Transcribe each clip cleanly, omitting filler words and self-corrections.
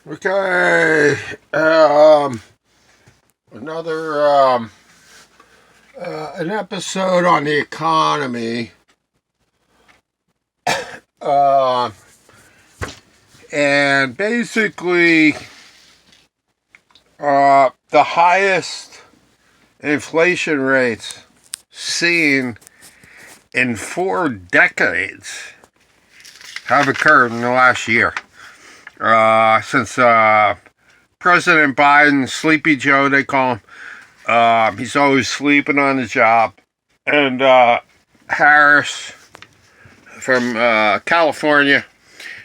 Okay, another an episode on the economy, uh, and basically, the highest inflation rates seen in 4 decades have occurred in the last year. Since President Biden, Sleepy Joe, they call him, he's always sleeping on the job, and Harris from California,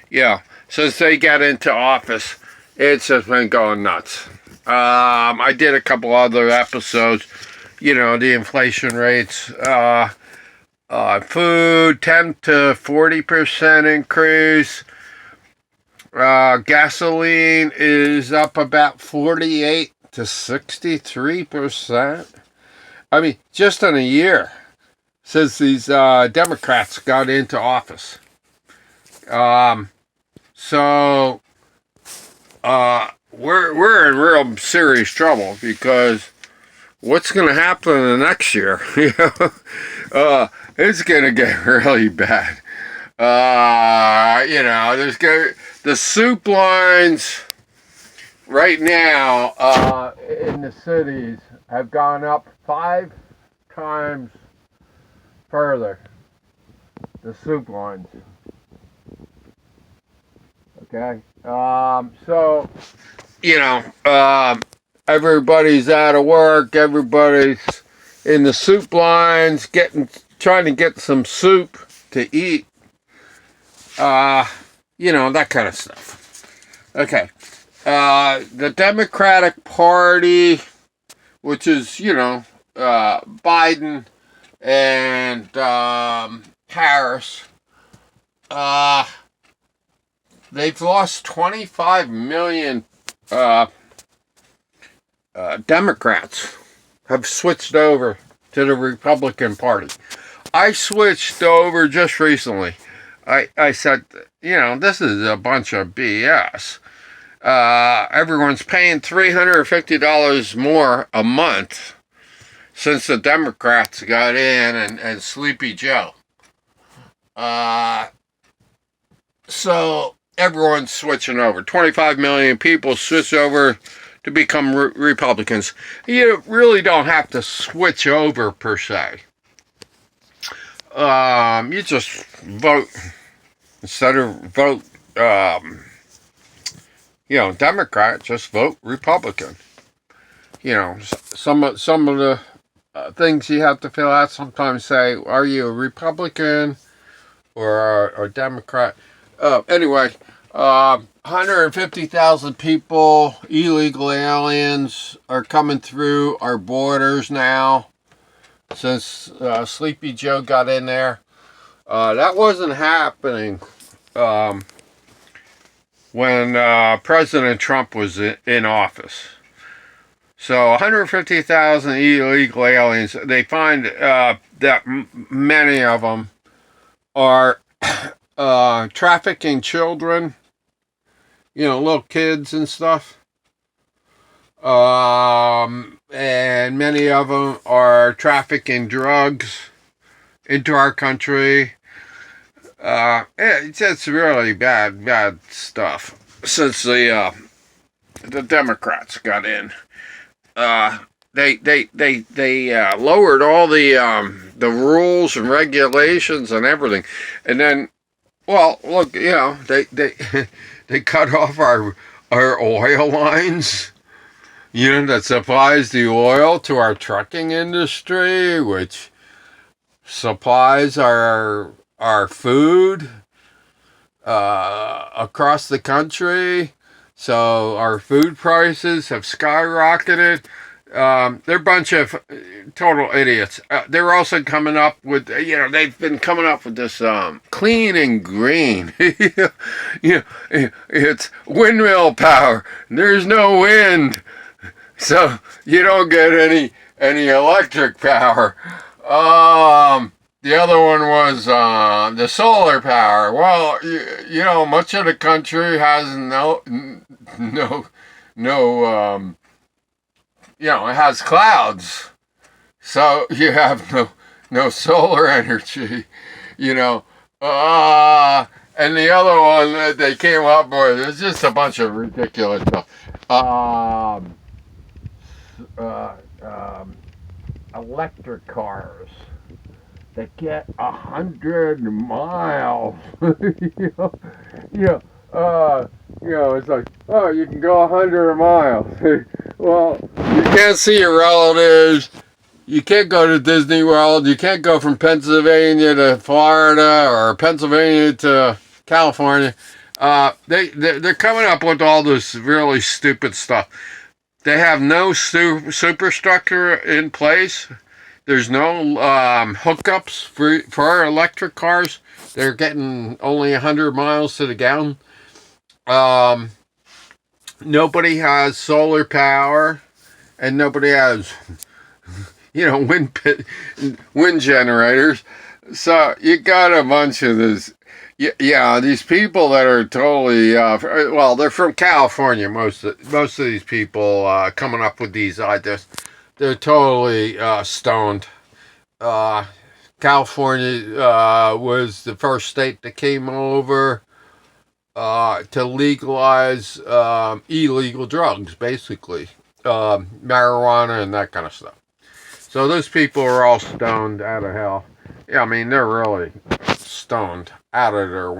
yeah, since they got into office, it's just been going nuts. I did a couple other episodes, the inflation rates, food, 10 to 40% increase. Gasoline is up about 48 to 63%. I mean, just in a year since these Democrats got into office. So we're in real serious trouble because what's going to happen in the next year? It's going to get really bad. There's the soup lines right now in the cities have gone up 5 times further. The soup lines. Okay. So, everybody's out of work. Everybody's in the soup lines, trying to get some soup to eat. That kind of stuff. Okay. The Democratic Party, which is, Biden and Harris, they've lost 25 million Democrats have switched over to the Republican Party. I switched over just recently. I said, this is a bunch of BS. Everyone's paying $350 more a month since the Democrats got in and Sleepy Joe. So everyone's switching over. 25 million people switch over to become Republicans. You really don't have to switch over per se. You just vote instead of vote, Democrat. Just vote Republican. Some of the things you have to fill out sometimes say, "Are you a Republican or a Democrat?" Anyway, 150,000 people, illegal aliens, are coming through our borders now. Since Sleepy Joe got in there. That wasn't happening when President Trump was in office. So 150,000 illegal aliens, they find that many of them are trafficking children, little kids and stuff. And many of them are trafficking drugs into our country. It's just really bad stuff since the Democrats got in. They lowered all the rules and regulations and everything, and then, well, look, they cut off our oil lines. That supplies the oil to our trucking industry, which supplies our food across the country. So our food prices have skyrocketed. They're a bunch of total idiots. They're also coming up with, they've been coming up with this clean and green. It's windmill power. There's no wind. So you don't get any electric power. the other one was the solar power. Well, you know, much of the country has no, you know, it has clouds. So you have no solar energy, you know. And the other one that they came up with is just a bunch of ridiculous stuff. Uh, um, Electric cars that get 100 miles. you know, you know, you know, it's like, oh, you can go 100 miles. Well, you can't see your relatives. You can't go to Disney World. You can't go from Pennsylvania to Florida or Pennsylvania to California. They're coming up with all this really stupid stuff. They have no superstructure in place. There's no hookups for electric cars. They're getting only 100 miles to the gallon. Nobody has solar power, and nobody has, you know, wind generators. So you got a bunch of this. Yeah, these people that are totally well, they're from California. Most of these people coming up with these ideas, they're totally stoned. California was the first state that came over to legalize illegal drugs, basically marijuana and that kind of stuff. So those people are all stoned out of hell. Yeah, I mean, they're really stoned out of their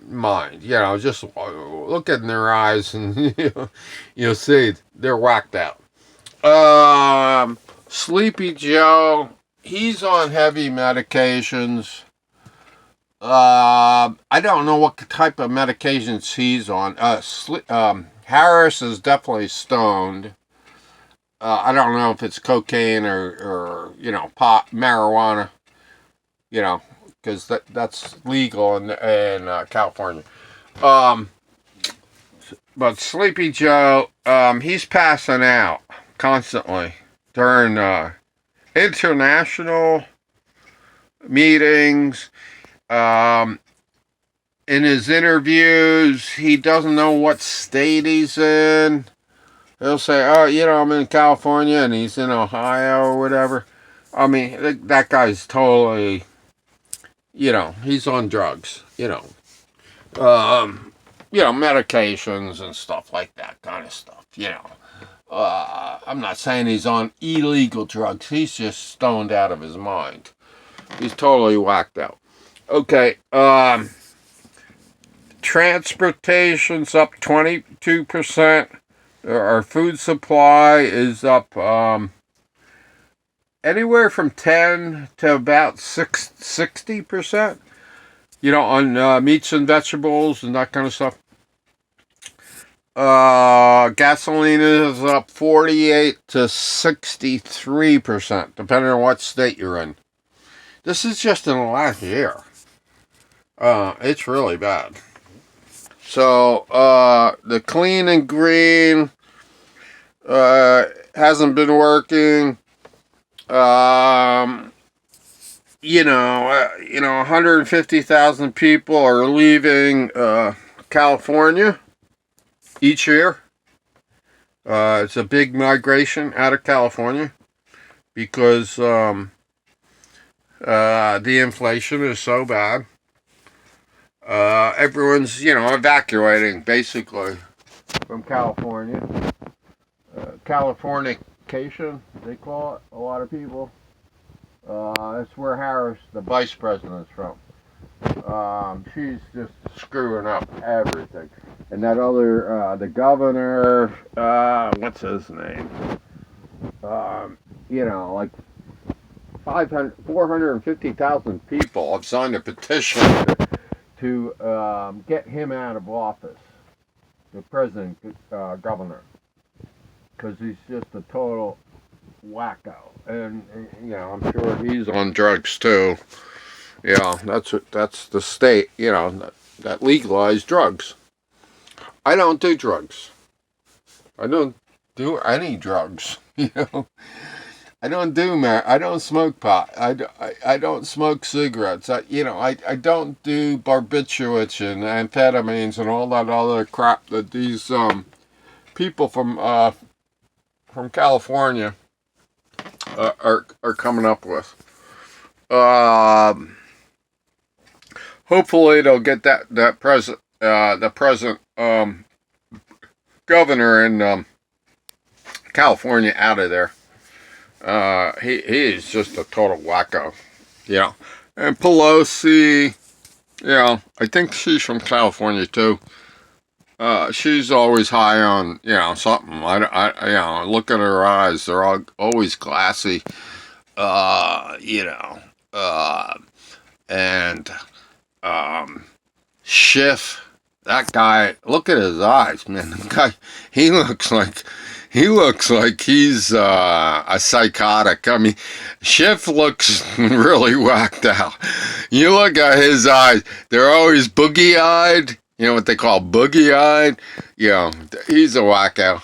mind. You know, just look in their eyes and you'll see they're whacked out. Sleepy Joe, he's on heavy medications. I don't know what type of medications he's on. Harris is definitely stoned. I don't know if it's cocaine or you know, pot, marijuana, you know, because that's legal in California. But Sleepy Joe, he's passing out constantly during international meetings. In his interviews, he doesn't know what state he's in. He'll say, oh, you know, I'm in California, and he's in Ohio or whatever. I mean, that guy's totally, you know, he's on drugs, you know, medications and stuff like that kind of stuff, you know. I'm not saying he's on illegal drugs. He's just stoned out of his mind. He's totally whacked out. Okay, transportation's up 22%. Our food supply is up anywhere from 10 to about 60%. You know, on meats and vegetables and that kind of stuff. Gasoline is up 48 to 63%, depending on what state you're in. This is just in the last year. It's really bad. So, the clean and green hasn't been working. You know, 150,000 people are leaving California each year. It's a big migration out of California because the inflation is so bad. Everyone's, you know, evacuating basically from California. Californication, they call it, a lot of people. That's where Harris, the vice president, is from. She's just screwing up everything. And that other, the governor, what's his name? You know, like 450,000 people have signed a petition to get him out of office, the president, governor, because he's just a total wacko, and you know, I'm sure he's on drugs too. Yeah, that's the state, you know, that legalized drugs. I don't do drugs. I don't do any drugs, you know. I don't smoke pot. I don't smoke cigarettes. I don't do barbiturates and amphetamines and all that other crap that these people from California are coming up with. Hopefully they'll get the present governor in California out of there. He is just a total wacko, And Pelosi, I think she's from California too. She's always high on, something. Look at her eyes; they're always glassy. And Schiff, that guy. Look at his eyes, man. The guy, he looks like he's a psychotic. I mean, Schiff looks really whacked out. You look at his eyes; they're always boogie-eyed. You know what they call boogie-eyed? He's a wacko.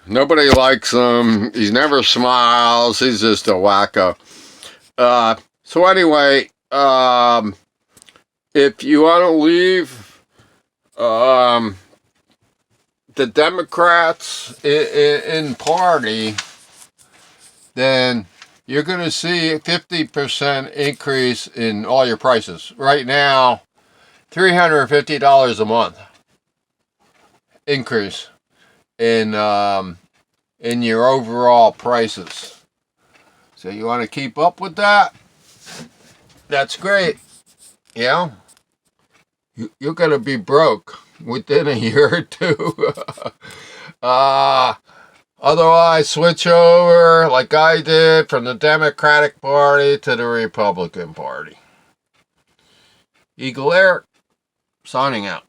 Nobody likes him. He never smiles. He's just a wacko. So anyway, if you want to leave the Democrats in party, then you're going to see a 50% increase in all your prices. Right now, $350 a month increase in your overall prices. So you want to keep up with that? That's great. You're going to be broke within a year or two. Otherwise, switch over like I did from the Democratic Party to the Republican Party. Eagle Eric, signing out.